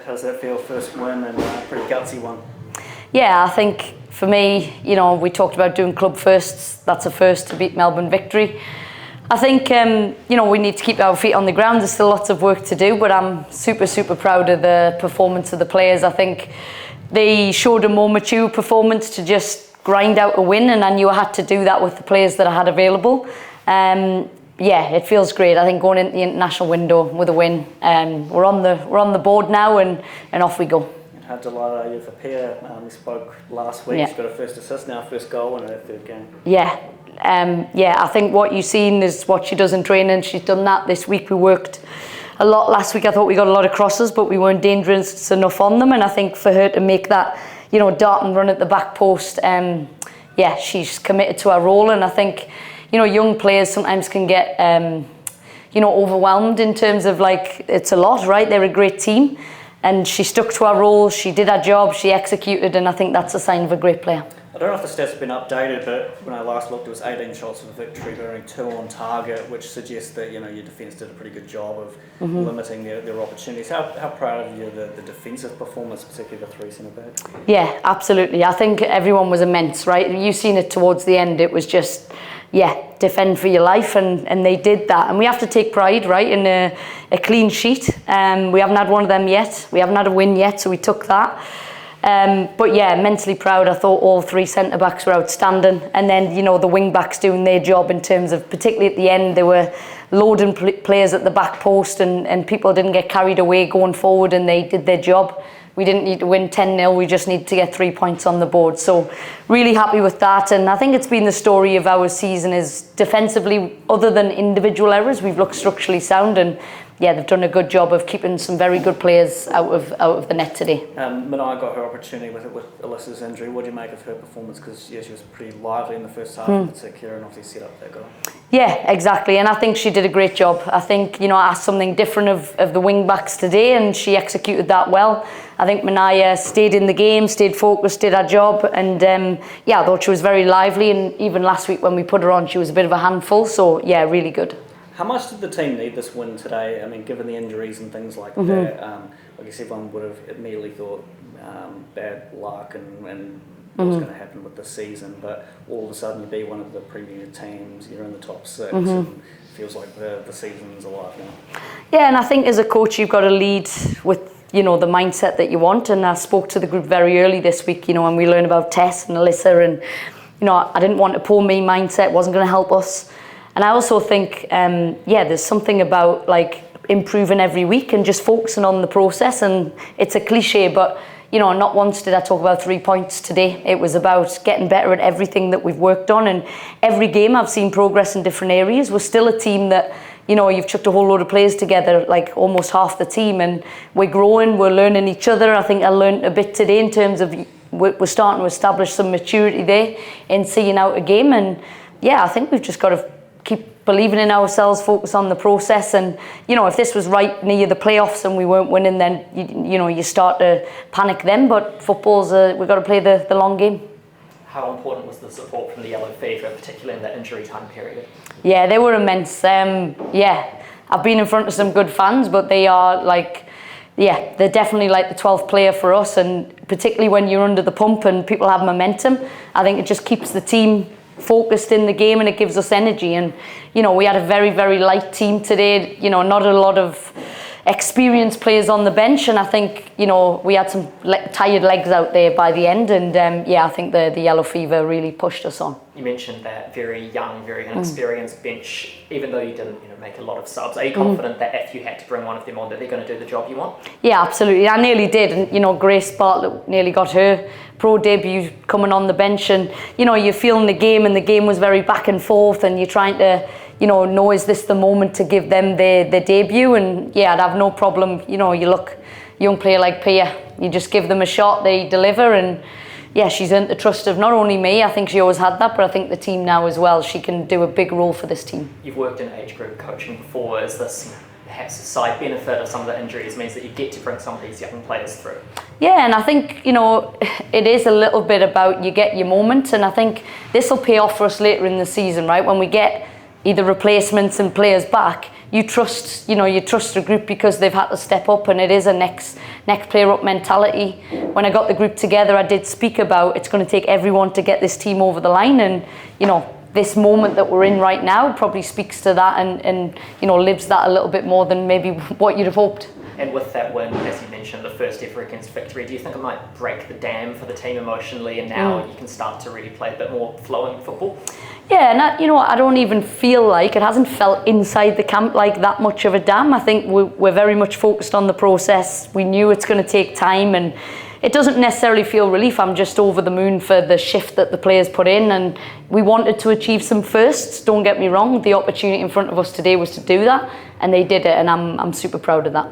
How does that feel? First win and a pretty gutsy one. Yeah, I think for me, we talked about doing club firsts. That's a first to beat Melbourne Victory. I think, we need to keep our feet on the ground. There's still lots of work to do, but I'm super, super proud of the performance of the players. I think they showed a more mature performance to just grind out a win, and I knew I had to do that with the players that I had available. It feels great. I think going into the international window with a win, we're on the board now, and off we go. How delighted are you for Pia? We spoke last week. Yeah. She's got her first assist now, first goal in her third game. Yeah. I think what you've seen is what she does in training. She's done that this week. We worked a lot last week. I thought we got a lot of crosses, but we weren't dangerous enough on them. And I think for her to make that, dart and run at the back post, she's committed to her role. And I think, young players sometimes can get, overwhelmed in terms of it's a lot, right? They're a great team. And she stuck to her role, she did her job, she executed, and I think that's a sign of a great player. I don't know if the stats have been updated, but when I last looked, it was 18 shots for the victory, but only 2 on target, which suggests that your defence did a pretty good job of limiting their opportunities. How proud of you the defensive performance, particularly the 3 centre backs? Yeah, absolutely. I think everyone was immense, right? You've seen it towards the end. It was just, defend for your life, and they did that. And we have to take pride, right, in a clean sheet. We haven't had one of them yet. We haven't had a win yet, so we took that. Immensely proud. I thought all 3 centre backs were outstanding, and then the wing backs doing their job in terms of, particularly at the end, they were loading players at the back post, and people didn't get carried away going forward, and they did their job. We didn't need to win 10-0, we just needed to get 3 points on the board. So really happy with that, and I think it's been the story of our season is defensively, other than individual errors, we've looked structurally sound, and they've done a good job of keeping some very good players out of the net today. Minai got her opportunity with Alyssa's injury. What do you make of her performance? Because she was pretty lively in the first half in particular, and obviously set up that goal. Yeah, exactly, and I think she did a great job. I think, I asked something different of the wing backs today, and she executed that well. I think Minai stayed in the game, stayed focused, did her job, and I thought she was very lively, and even last week when we put her on, she was a bit of a handful, so really good. How much did the team need this win today? I mean, given the injuries and things like that, I guess everyone would have immediately thought bad luck and what's going to happen with the season, but all of a sudden you be one of the premier teams, you're in the top 6, and it feels like the season's alive now. Yeah, and I think as a coach you've got to lead with the mindset that you want, and I spoke to the group very early this week, when we learned about Tess and Alyssa, and I didn't want a poor me mindset, wasn't going to help us. And I also think, there's something about improving every week and just focusing on the process. And it's a cliche, but not once did I talk about 3 points today. It was about getting better at everything that we've worked on. And every game I've seen progress in different areas. We're still a team that, you've chucked a whole load of players together, almost half the team. And we're growing, we're learning each other. I think I learned a bit today in terms of we're starting to establish some maturity there in seeing out a game. And I think we've just got to keep believing in ourselves, focus on the process, and if this was right near the playoffs and we weren't winning, then you start to panic then. But football's we've got to play the long game. How important was the support from the Yellow Fever, particularly in the injury time period? Yeah, they were immense. I've been in front of some good fans, but they are they're definitely the 12th player for us, and particularly when you're under the pump and people have momentum, I think it just keeps the team focused in the game, and it gives us energy. And we had a very, very light team today, not a lot of experienced players on the bench, and I think we had some tired legs out there by the end, and I think the Yellow Fever really pushed us on. You mentioned that very young, very inexperienced bench. Even though you didn't make a lot of subs, are you confident that if you had to bring one of them on, that they're going to do the job you want? Yeah, absolutely. I nearly did, and Grace Bartlett nearly got her pro debut coming on the bench, and you're feeling the game, and the game was very back and forth, and you're trying to know is this the moment to give them their debut. And I'd have no problem, you look, young player like Pia, you just give them a shot, they deliver, and she's earned the trust of not only me, I think she always had that, but I think the team now as well. She can do a big role for this team. You've worked in age group coaching before. Is this perhaps a side benefit of some of the injuries means that you get to bring some of these young players through? Yeah, and I think, it is a little bit about you get your moment, and I think this will pay off for us later in the season, right? When we get either replacements and players back, you trust the group because they've had to step up, and it is a next next player up mentality. When I got the group together, I did speak about it's going to take everyone to get this team over the line, and you know, this moment that we're in right now probably speaks to that, and you know, lives that a little bit more than maybe what you'd have hoped. And with that win, as you mentioned, the first ever against Victory, do you think it might break the dam for the team emotionally, and now you can start to really play a bit more flowing football? Yeah, and you know, I don't even feel like it hasn't felt inside the camp like that much of a dam. I think we're very much focused on the process. We knew it's going to take time, and it doesn't necessarily feel relief. I'm just over the moon for the shift that the players put in, and we wanted to achieve some firsts. Don't get me wrong, the opportunity in front of us today was to do that, and they did it, and I'm super proud of that.